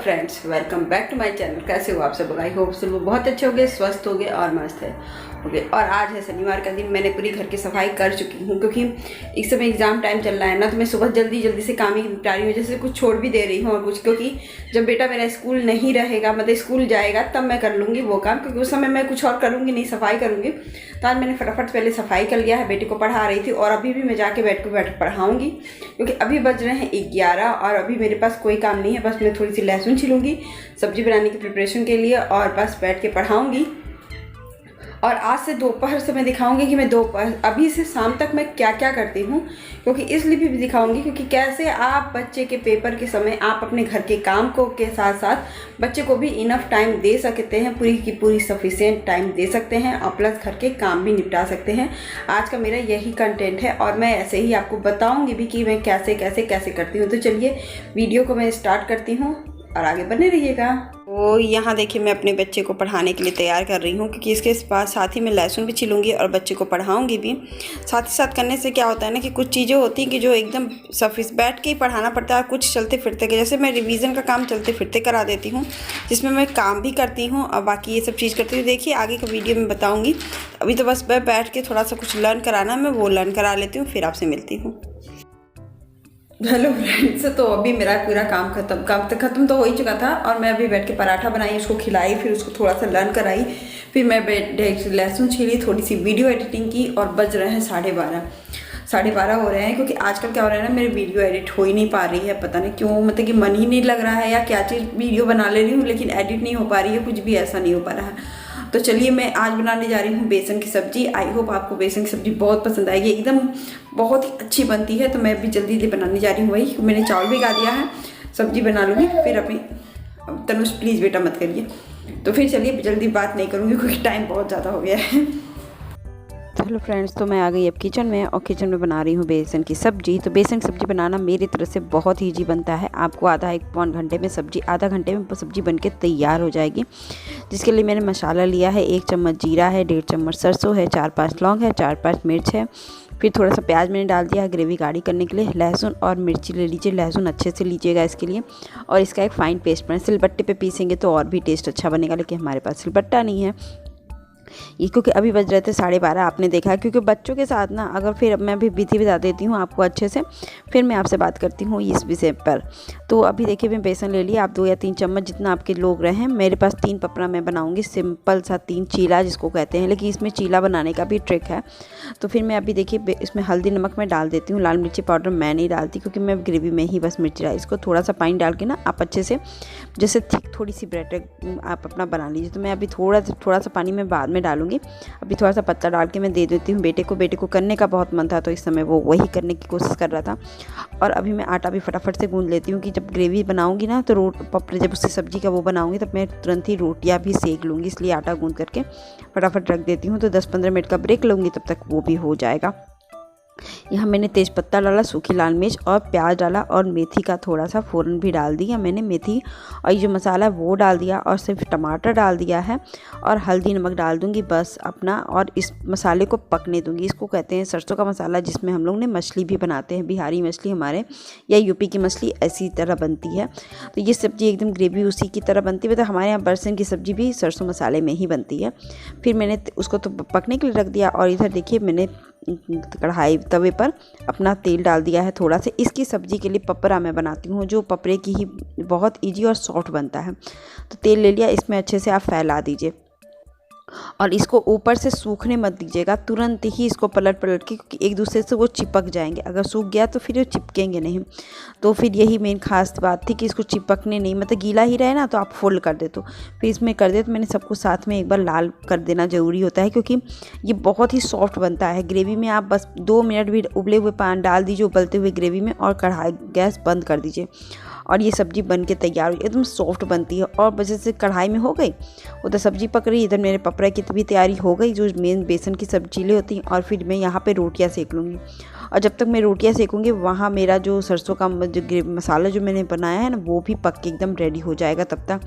Friends, welcome back to my channel. कैसे हो आप सब? आई होप सब बहुत अच्छे होंगे, स्वस्थ होंगे और मस्त है ओके। और आज है शनिवार का दिन। मैंने पूरी घर की सफाई कर चुकी हूँ क्योंकि इस समय एग्जाम टाइम चल रहा है ना, तो मैं सुबह जल्दी से काम ही निपटा रही हूँ। जैसे कुछ छोड़ भी दे रही हूँ और कुछ, क्योंकि जब बेटा मेरा स्कूल नहीं रहेगा, मतलब स्कूल जाएगा, तब मैं कर लूँगी वो काम, क्योंकि उस समय मैं कुछ और करूँगी नहीं, सफाई करूँगी। तो आज मैंने फटाफट पहले सफाई कर लिया है। बेटी को पढ़ा रही थी और अभी भी मैं जाके बैठ पढ़ाऊँगी, क्योंकि अभी बज रहे हैं 11 और अभी मेरे पास कोई काम नहीं है। बस मैं थोड़ी सी लहसुन छिलूँगी सब्जी बनाने की प्रिपरेशन के लिए और बस बैठ के पढ़ाऊँगी। और आज से दोपहर से मैं दिखाऊंगी कि मैं दोपहर अभी से शाम तक मैं क्या क्या करती हूँ, क्योंकि इसलिए भी दिखाऊंगी क्योंकि कैसे आप बच्चे के पेपर के समय आप अपने घर के काम को के साथ साथ बच्चे को भी इनफ टाइम दे सकते हैं, पूरी की पूरी सफिशिएंट टाइम दे सकते हैं और प्लस घर के काम भी निपटा सकते हैं। आज का मेरा यही कंटेंट है और मैं ऐसे ही आपको बताऊँगी भी कि मैं कैसे कैसे कैसे करती हूँ। तो चलिए वीडियो को मैं स्टार्ट करती हूँ और आगे बने रहिएगा। तो यहाँ देखिए, मैं अपने बच्चे को पढ़ाने के लिए तैयार कर रही हूँ, क्योंकि इसके पास साथ ही मैं लहसुन भी छिलूँगी और बच्चे को पढ़ाऊँगी भी। साथ ही साथ करने से क्या होता है ना कि कुछ चीज़ें होती हैं कि जो एकदम सफिस बैठ के ही पढ़ाना पड़ता है, कुछ चलते फिरते के, जैसे मैं रिवीजन का काम चलते फिरते करा देती हूँ, जिसमें मैं काम भी करती हूँ और बाकी ये सब चीज़ करती हूँ। देखिए आगे का वीडियो में बताऊँगी। अभी तो बस मैं बैठ के थोड़ा सा कुछ लर्न कराना, मैं वो लर्न करा लेती हूँ, फिर आपसे मिलती हूँ। हेलो फ्रेंड्स, तो अभी मेरा पूरा काम खत्म तो हो ही चुका था और मैं अभी बैठ के पराठा बनाई, उसको खिलाई, फिर उसको थोड़ा सा लर्न कराई, फिर मैं लहसुन छीली, थोड़ी सी वीडियो एडिटिंग की और बज रहे हैं 12:30 हो रहे हैं। क्योंकि आजकल क्या हो रहा है ना, मेरी वीडियो एडिट हो ही नहीं पा रही है, पता नहीं क्यों, मतलब कि मन ही नहीं लग रहा है या क्या चीज़। वीडियो बना ले रही हूँ लेकिन एडिट नहीं हो पा रही है, कुछ भी ऐसा नहीं हो पा रहा है। तो चलिए मैं आज बनाने जा रही हूँ बेसन की सब्जी। आई होप आपको बेसन की सब्जी बहुत पसंद आएगी, एकदम बहुत ही अच्छी बनती है। तो मैं भी जल्दी बनाने जा रही हूँ। वही मैंने चावल भिगा दिया है, सब्जी बना लूँगी फिर अपनी। तनुष प्लीज़ बेटा मत करिए। तो फिर चलिए, जल्दी बात नहीं करूँगी क्योंकि टाइम बहुत ज़्यादा हो गया है। हेलो फ्रेंड्स, तो मैं आ गई अब किचन में और किचन में बना रही हूँ बेसन की सब्जी। तो बेसन की सब्जी बनाना मेरी तरफ से बहुत ही ईजी बनता है। आपको आधा एक पौन घंटे में आधा घंटे में सब्जी बनके तैयार हो जाएगी। जिसके लिए मैंने मसाला लिया है, 1 चम्मच जीरा है, 1.5 चम्मच सरसों है, 4-5 लौंग है, 4-5 मिर्च है, फिर थोड़ा सा प्याज मैंने डाल दिया है ग्रेवी गाढ़ी करने के लिए। लहसुन और मिर्ची ले लीजिए, लहसुन अच्छे से लीजिएगा इसके लिए, और इसका एक फ़ाइन पेस्ट बनाए। सिलबट्टे पे पीसेंगे तो और भी टेस्ट अच्छा बनेगा, लेकिन हमारे पास सिलबट्टा नहीं है ये, क्योंकि अभी बज रहे थे 12:30। आपने देखा है, क्योंकि बच्चों के साथ ना, अगर फिर मैं अभी विधि बता देती हूँ आपको अच्छे से, फिर मैं आपसे बात करती हूँ इस विषय पर। तो अभी देखिए मैं बेसन ले लिया, आप 2 या 3 चम्मच जितना आपके लोग रहे हैं। मेरे पास 3 पपड़ा मैं बनाऊँगी, सिंपल सा 3 चीला जिसको कहते हैं, लेकिन इसमें चीला बनाने का भी ट्रिक है। तो फिर मैं अभी देखिए इसमें हल्दी नमक मैं डाल देती हूँ। लाल मिर्ची पाउडर मैं नहीं डालती, क्योंकि मैं ग्रेवी में ही बस मिर्ची डाली। इसको थोड़ा सा पानी डाल के ना आप अच्छे से, जैसे थिक थोड़ी सी ब्रेड आप अपना बना लीजिए। तो मैं अभी थोड़ा सा पानी मैं बाद में डालूँगी। अभी थोड़ा सा पत्ता डाल के मैं दे देती हूँ बेटे को करने का बहुत मन था, तो इस समय वो वही करने की कोशिश कर रहा था। और अभी मैं आटा भी फटाफट से गूंद लेती हूँ कि जब ग्रेवी बनाऊँगी ना, तो जब उससे सब्जी का वो बनाऊँगी तब मैं तुरंत ही रोटियाँ भी सेक लूँगी, इसलिए आटा गूंद करके फटाफट रख देती हूँ। तो 10-15 मिनट का ब्रेक लूँगी, तब तक वो भी हो जाएगा। यहाँ मैंने तेज़पत्ता डाला, सूखी लाल मिर्च और प्याज डाला, और मेथी का थोड़ा सा फ़ौरन भी डाल दिया मैंने मेथी, और ये जो मसाला है वो डाल दिया, और सिर्फ टमाटर डाल दिया है, और हल्दी नमक डाल दूँगी बस अपना। और इस मसाले को पकने दूँगी। इसको कहते हैं सरसों का मसाला, जिसमें हम लोग ने मछली भी बनाते हैं, बिहारी मछली हमारे या यूपी की मछली ऐसी तरह बनती है। तो ये सब्ज़ी एकदम ग्रेवी उसी की तरह बनती है, मतलब हमारे यहाँ बेसन की सब्ज़ी भी सरसों मसाले में ही बनती है। फिर मैंने उसको तो पकने के लिए रख दिया, और इधर देखिए मैंने कढ़ाई तवे पर अपना तेल डाल दिया है थोड़ा सा। इसकी सब्ज़ी के लिए पपरा मैं बनाती हूँ, जो पपरे की ही बहुत इजी और सॉफ्ट बनता है। तो तेल ले लिया, इसमें अच्छे से आप फैला दीजिए, और इसको ऊपर से सूखने मत दीजिएगा, तुरंत ही इसको पलट के, क्योंकि एक दूसरे से वो चिपक जाएंगे। अगर सूख गया तो फिर वो चिपकेंगे नहीं। तो फिर यही मेन खास बात थी कि इसको चिपकने नहीं, मतलब गीला ही रहे ना तो आप फोल्ड कर दे। तो फिर इसमें कर दे, तो मैंने सबको साथ में एक बार लाल कर देना ज़रूरी होता है, क्योंकि ये बहुत ही सॉफ्ट बनता है। ग्रेवी में आप बस 2 मिनट भी उबले हुए पानी डाल दीजिए उबलते हुए ग्रेवी में, और कढ़ाई गैस बंद कर दीजिए, और ये सब्ज़ी बन के तैयार हो, एकदम सॉफ्ट बनती है। और वजह से कढ़ाई में हो गई, उधर सब्ज़ी पक रही, इधर मेरे पपड़ा की भी तैयारी हो गई, जो मेन बेसन की सब्ज़ी होती हैं। और फिर मैं यहाँ पे रोटियाँ सेक लूँगी, और जब तक मैं रोटियाँ सेकूँगी वहाँ मेरा जो सरसों का जो मसाला जो मैंने बनाया है ना, वो भी पक के एकदम रेडी हो जाएगा तब तक।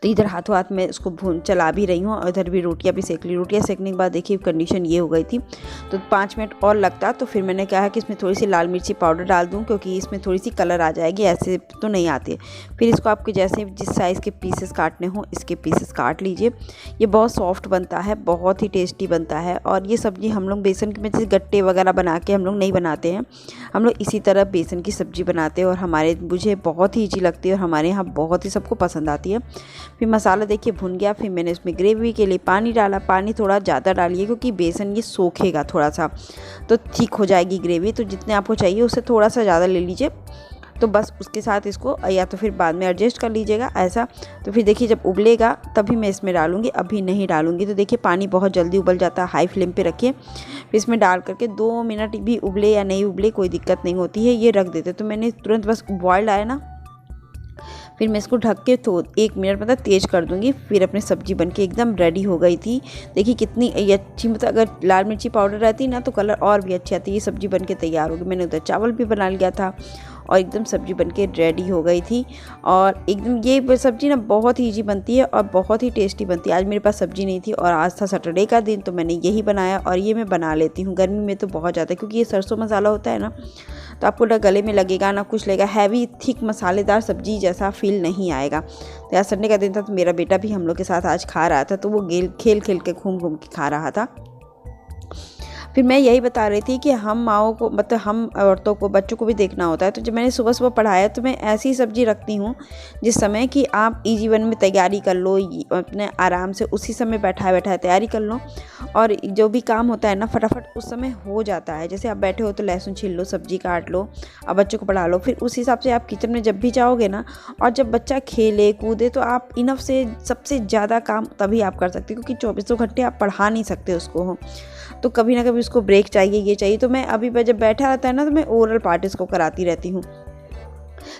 तो इधर हाथों हाथ में इसको भून चला भी रही हूँ और इधर भी रोटियाँ भी सेक ली। रोटियाँ सेकने के बाद देखिए कंडीशन ये हो गई थी, तो 5 मिनट और लगता। तो फिर मैंने कहा कि इसमें थोड़ी सी लाल मिर्ची पाउडर डाल दूँ, क्योंकि इसमें थोड़ी सी कलर आ जाएगी, ऐसे तो नहीं आती। फिर इसको आपके जैसे जिस साइज़ के पीसेस काटने हों इसके पीसेस काट लीजिए। ये बहुत सॉफ्ट बनता है, बहुत ही टेस्टी बनता है। और ये सब्ज़ी हम लोग बेसन में जैसे गट्टे वगैरह बना के हम लोग नहीं बनाते हैं, हम लोग इसी तरह बेसन की सब्ज़ी बनाते हैं। और मुझे बहुत ही ईजी लगती है और हमारे यहाँ बहुत ही सबको पसंद आती है। फिर मसाला देखिए भुन गया। फिर मैंने इसमें ग्रेवी के लिए पानी डाला। पानी थोड़ा ज़्यादा डालिए, क्योंकि बेसन ये सोखेगा थोड़ा सा, तो ठीक हो जाएगी ग्रेवी। तो जितने आपको चाहिए उससे थोड़ा सा ज़्यादा ले लीजिए। तो बस उसके साथ इसको या तो फिर बाद में एडजस्ट कर लीजिएगा ऐसा। तो फिर देखिए जब उबलेगा तभी मैं इसमें डालूंगी, अभी नहीं डालूंगी। तो देखिए पानी बहुत जल्दी उबल जाता है, हाई फ्लेम पे रखिए। फिर इसमें डाल करके 2 मिनट भी उबले या नहीं उबले कोई दिक्कत नहीं होती है, ये रख देते। तो मैंने तुरंत बस बॉयल आया ना, फिर मैं इसको ढक के तो 1 मिनट मतलब तेज़ कर दूंगी। फिर अपनी सब्ज़ी बनके एकदम रेडी हो गई थी। देखिए कितनी अच्छी, मतलब अगर लाल मिर्ची पाउडर रहती ना तो कलर और भी अच्छी आती। ये सब्ज़ी बनके तैयार होगी। मैंने उधर चावल भी बना लिया था और एकदम सब्ज़ी बनके रेडी हो गई थी। और एकदम ये सब्ज़ी ना बहुत ही ईजी बनती है और बहुत ही टेस्टी बनती है। आज मेरे पास सब्ज़ी नहीं थी और आज था सैटरडे का दिन, तो मैंने यही बनाया। और ये मैं बना लेती हूँ गर्मी में तो बहुत ज़्यादा, क्योंकि ये सरसों मसाला होता है ना, तो आपको ना गले में लगेगा ना कुछ लगेगा, हैवी थिक मसालेदार सब्जी जैसा फील नहीं आएगा। तो आज संडे का दिन था, तो मेरा बेटा भी हम लोग के साथ आज खा रहा था, तो वो खेल खेल के घूम घूम के खा रहा था। फिर मैं यही बता रही थी कि हम माओं को, मतलब हम औरतों को, बच्चों को भी देखना होता है। तो जब मैंने सुबह सुबह पढ़ाया तो मैं ऐसी सब्जी रखती हूँ जिस समय कि आप इजी वन में तैयारी कर लो, अपने आराम से उसी समय बैठाए बैठाए तैयारी कर लो, और जो भी काम होता है ना फटाफट उस समय हो जाता है। जैसे आप बैठे हो तो लहसुन छील लो, सब्जी काट लो और बच्चों को पढ़ा लो। फिर उस हिसाब से आप किचन में जब भी जाओगे ना, और जब बच्चा खेले कूदे तो आप इनफ से सबसे ज़्यादा काम तभी आप कर सकते हो, क्योंकि 24 घंटे आप पढ़ा नहीं सकते उसको, तो कभी ना कभी उसको ब्रेक चाहिए, ये चाहिए। तो मैं अभी जब बैठा रहता है ना, तो मैं ओरल पार्ट इसको कराती रहती हूँ।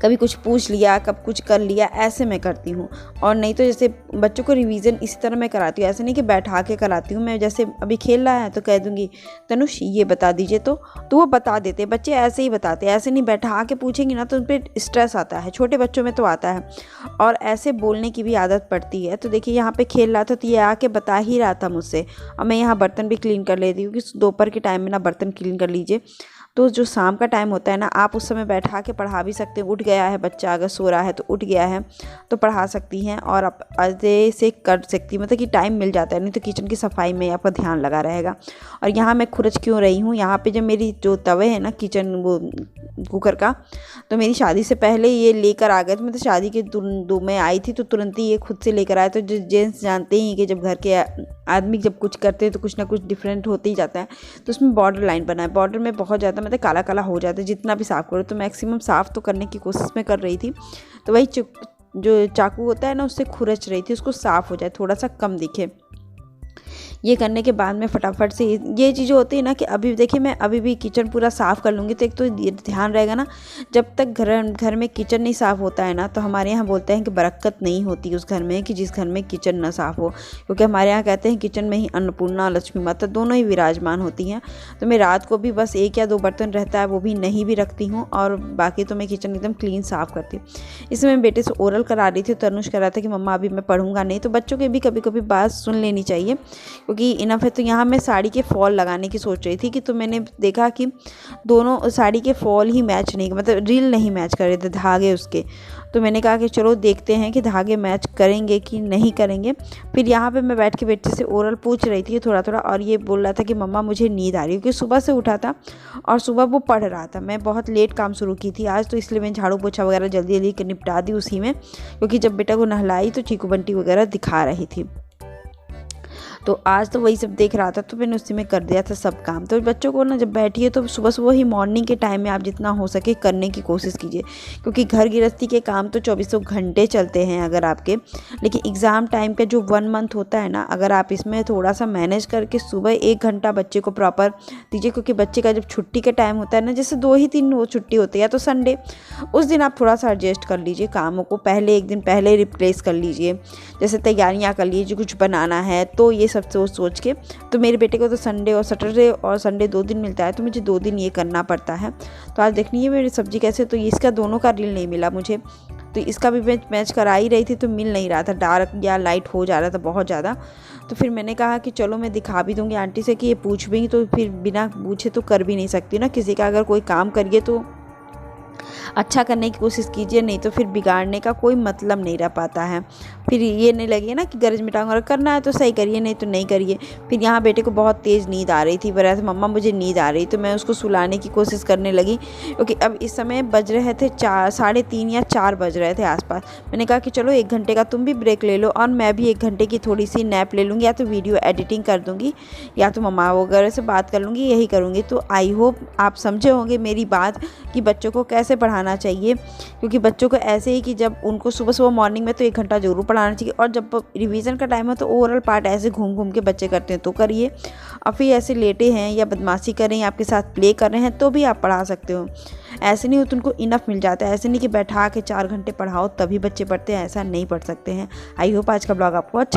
कभी कुछ पूछ लिया, कब कुछ कर लिया, ऐसे मैं करती हूँ। और नहीं तो जैसे बच्चों को रिवीजन इसी तरह मैं कराती हूँ, ऐसे नहीं कि बैठा के कराती हूँ। मैं जैसे अभी खेल रहा है तो कह दूँगी तनुष ये बता दीजिए, तो वो बता देते। बच्चे ऐसे ही बताते हैं, ऐसे नहीं बैठा के पूछेंगे ना तो उन पर स्ट्रेस आता है, छोटे बच्चों में तो आता है, और ऐसे बोलने की भी आदत पड़ती है। तो देखिए यहाँ पर खेल रहा था तो ये आके बता ही रहा था मुझसे। और मैं यहाँ बर्तन भी क्लीन कर लेती हूँ कि दोपहर के टाइम में ना बर्तन क्लीन कर लीजिए। तो जो शाम का टाइम होता है ना, आप उस समय बैठा के पढ़ा भी सकते हैं। उठ गया है बच्चा, अगर सो रहा है तो उठ गया है तो पढ़ा सकती हैं, और आप ऐसे से कर सकती हैं, मतलब कि टाइम मिल जाता है। नहीं तो किचन की सफाई में आपका ध्यान लगा रहेगा। और यहाँ मैं खुरच क्यों रही हूँ, यहाँ पे जो मेरी जो तवे है ना किचन वो कुकर का, तो मेरी शादी से पहले ये लेकर आ गए थे। मतलब शादी के दो में आई थी तो तुरंत ही ये खुद से लेकर आए। तो जो जेंट्स जानते ही कि जब घर के आदमी जब कुछ करते हैं तो कुछ ना कुछ डिफरेंट होते ही जाता है। तो उसमें बॉर्डर लाइन बना है, बॉर्डर में बहुत ज़्यादा मतलब काला काला हो जाता है जितना भी साफ़ करो। तो मैक्सिमम साफ़ तो करने की कोशिश में कर रही थी, तो वही जो चाकू होता है ना उससे खुरच रही थी, उसको साफ़ हो जाए, थोड़ा सा कम दिखे। ये करने के बाद में फटाफट से ये चीज़ें होती है ना कि अभी देखिए मैं अभी भी किचन पूरा साफ़ कर लूँगी। तो एक तो ध्यान रहेगा ना, जब तक घर में किचन नहीं साफ़ होता है ना, तो हमारे यहाँ बोलते हैं कि बरकत नहीं होती उस घर में, कि जिस घर में किचन ना साफ़ हो। क्योंकि हमारे यहाँ कहते हैं किचन में ही अन्नपूर्णा लक्ष्मी माता दोनों ही विराजमान होती हैं। तो मैं रात को भी बस 1 या 2 बर्तन रहता है वो भी नहीं भी रखती हूँ, और बाकी तो मैं किचन एकदम क्लीन साफ़ करती हूँ। इसमें मैं बेटे से ओरल करा रही थी, तो तनुष कह रहा था कि मम्मा अभी मैं पढ़ूंगा नहीं। तो बच्चों के भी कभी कभी बात सुन लेनी चाहिए, क्योंकि इनफ है। तो यहाँ मैं साड़ी के फॉल लगाने की सोच रही थी कि, तो मैंने देखा कि दोनों साड़ी के फॉल ही मैच नहीं, मतलब रील नहीं मैच कर रहे थे धागे उसके। तो मैंने कहा कि चलो देखते हैं कि धागे मैच करेंगे कि नहीं करेंगे। फिर यहाँ पे मैं बैठ के बेटे से ओरल पूछ रही थी थोड़ा थोड़ा, और ये बोल रहा था कि मम्मा मुझे नींद आ रही है, क्योंकि सुबह से उठा था और सुबह वो पढ़ रहा था। मैं बहुत लेट काम शुरू की थी आज, तो इसलिए मैं झाड़ू पोछा वगैरह जल्दी जल्दी निपटा दी उसी में, क्योंकि जब बेटा को नहलाई तो चीकू बंटी वगैरह दिखा रही थी। तो आज तो वही सब देख रहा था, तो मैंने उसी में कर दिया था सब काम। तो बच्चों को ना जब बैठिए तो सुबह सुबह ही मॉर्निंग के टाइम में आप जितना हो सके करने की कोशिश कीजिए, क्योंकि घर गृहस्थी के काम तो 24 घंटे चलते हैं अगर आपके, लेकिन एग्ज़ाम टाइम का जो 1 मंथ होता है ना, अगर आप इसमें थोड़ा सा मैनेज करके सुबह 1 घंटा बच्चे को प्रॉपर दीजिए। क्योंकि बच्चे का जब छुट्टी का टाइम होता है ना, जैसे 2 ही 3 छुट्टी होती है, या तो संडे, उस दिन आप थोड़ा सा एडजस्ट कर लीजिए कामों को, पहले 1 दिन पहले रिप्लेस कर लीजिए। जैसे तैयारियाँ कर लीजिए, कुछ बनाना है तो ये सब सोच के। तो मेरे बेटे को तो संडे और सैटरडे और संडे 2 दिन मिलता है, तो मुझे 2 दिन ये करना पड़ता है। तो आज देखनी है मेरी सब्जी कैसे, तो इसका दोनों का रील नहीं मिला मुझे, तो इसका भी मैं मैच करा ही रही थी तो मिल नहीं रहा था, डार्क या लाइट हो जा रहा था बहुत ज़्यादा। तो फिर मैंने कहा कि चलो मैं दिखा भी दूँगी आंटी से कि ये पूछ भी, तो फिर बिना पूछे तो कर भी नहीं सकती ना, किसी का अगर कोई काम करिए तो अच्छा करने की कोशिश कीजिए, नहीं तो फिर बिगाड़ने का कोई मतलब नहीं रह पाता है। फिर ये नहीं लगे ना कि गरज में टांग, और करना है तो सही करिए नहीं तो नहीं करिए। फिर यहाँ बेटे को बहुत तेज़ नींद आ रही थी, बोल रहा था मम्मा मुझे नींद आ रही, तो मैं उसको सुलाने की कोशिश करने लगी, क्योंकि अब इस समय बज रहे थे 3:30 या 4 बज रहे थे आसपास। मैंने कहा कि चलो 1 घंटे का तुम भी ब्रेक ले लो और मैं भी 1 घंटे की थोड़ी सी नैप ले लूँगी, या तो वीडियो एडिटिंग कर दूँगी या तो मम्मा वगैरह से बात कर लूँगी, यही करूँगी। तो आई होप आप समझे होंगे मेरी बात कि बच्चों को कैसे पढ़ाना चाहिए, क्योंकि बच्चों को ऐसे ही कि जब उनको सुबह मॉर्निंग में तो 1 घंटा ज़रूर पढ़ाना चाहिए, और जब रिवीजन का टाइम है तो ओवरऑल पार्ट ऐसे घूम घूम के बच्चे करते हैं तो करिए। और फिर ऐसे लेटे हैं या बदमाशी कर रहे हैं, आपके साथ प्ले कर रहे हैं तो भी आप पढ़ा सकते हो। ऐसे नहीं हो तो उनको इनफ मिल जाता है, ऐसे नहीं कि बैठा के 4 घंटे पढ़ाओ तभी बच्चे पढ़ते हैं, ऐसा नहीं पढ़ सकते हैं। आई होप आज का ब्लॉग आपको अच्छा